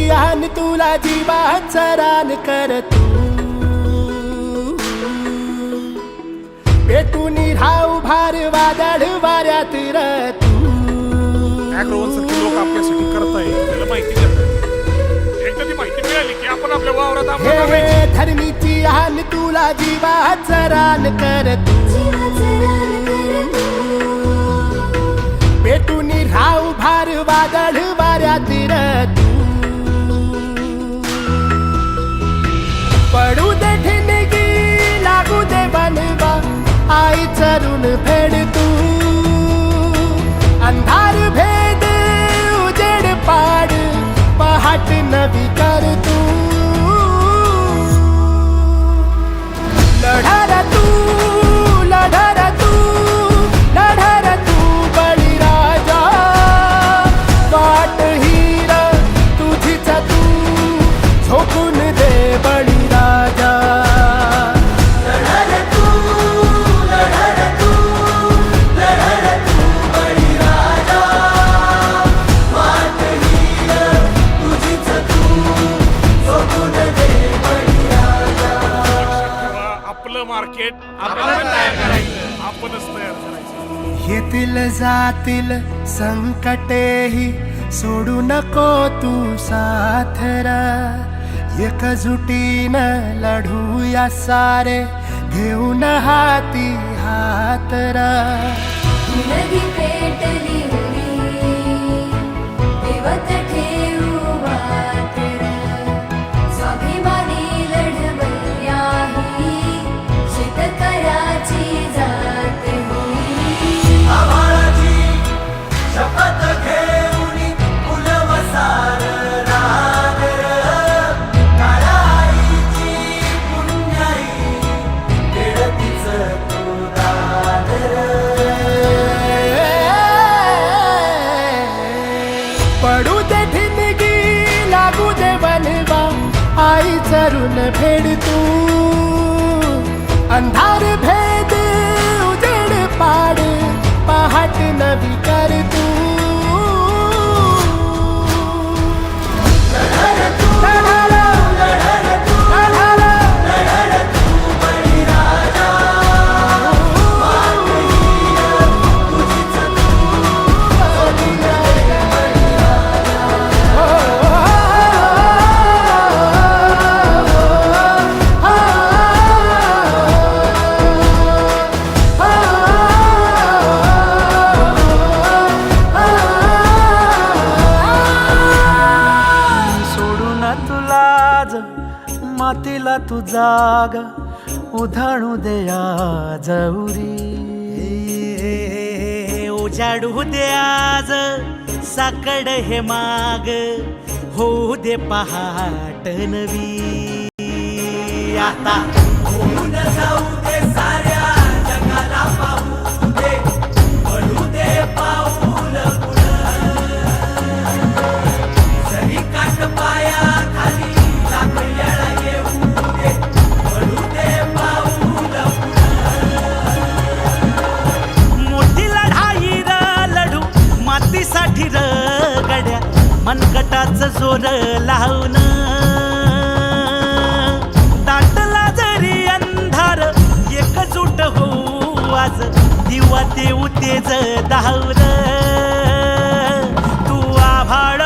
धरणीची आन तुला जीवाचा रान कर तू पेटून राहू भार वादळ वाऱ्यात र तू लोक आपल्यासाठी करताय त्याला माहिती देतात एकदा ती माहिती मिळाली की आपण आपल्या वावरात धरणीची आन तुला जीवाचा रान कर तू पेटून राहू भार वादळ वाऱ्यात र तू पडू दे ठिणगी लागू दे बनवा आई चरून फेड तू अंधार भेद उजेड पाड पहाट नवी कर तू लढार तू लढार तू लढार तू बळीराजा वाट हीर तुझीच तू झोकून दे बळीराजा मार्केट आपण तयार करायचं आपणच तयार करायचं येतील जातील संकटेही सोडू नको तू साथरा एकजुटीनं लढूया सारे घेऊन हाती हातरा नदी पेटली देवत ठेवू वातर स्वाभिमानी लढवयाही शेतकऱ्याची जात होई आभाळाची शपथ घेऊन फुलवसार रागर काळाईची पुण्याई खेळतीच तू दादर पडू दे ठिणगी लागू दे बनवा आई चरून फेड तू अंधार भेद उजेड पाड पहाट नवी कर तू मातीला तू जाग उधाणू दया जवरी उजाडू दे आज साकड हे माग होऊ दे पहाट नवी आता होऊन जाऊ दे साऱ्या जगाला पाहू दे पडू दे पाऊल जरी काट पाया खाली साठी र गड्या मनगटाच जोर लावून दाटला जरी अंधार एकजूट होऊ आज दिवा देऊ तेज धावर तू आभाळ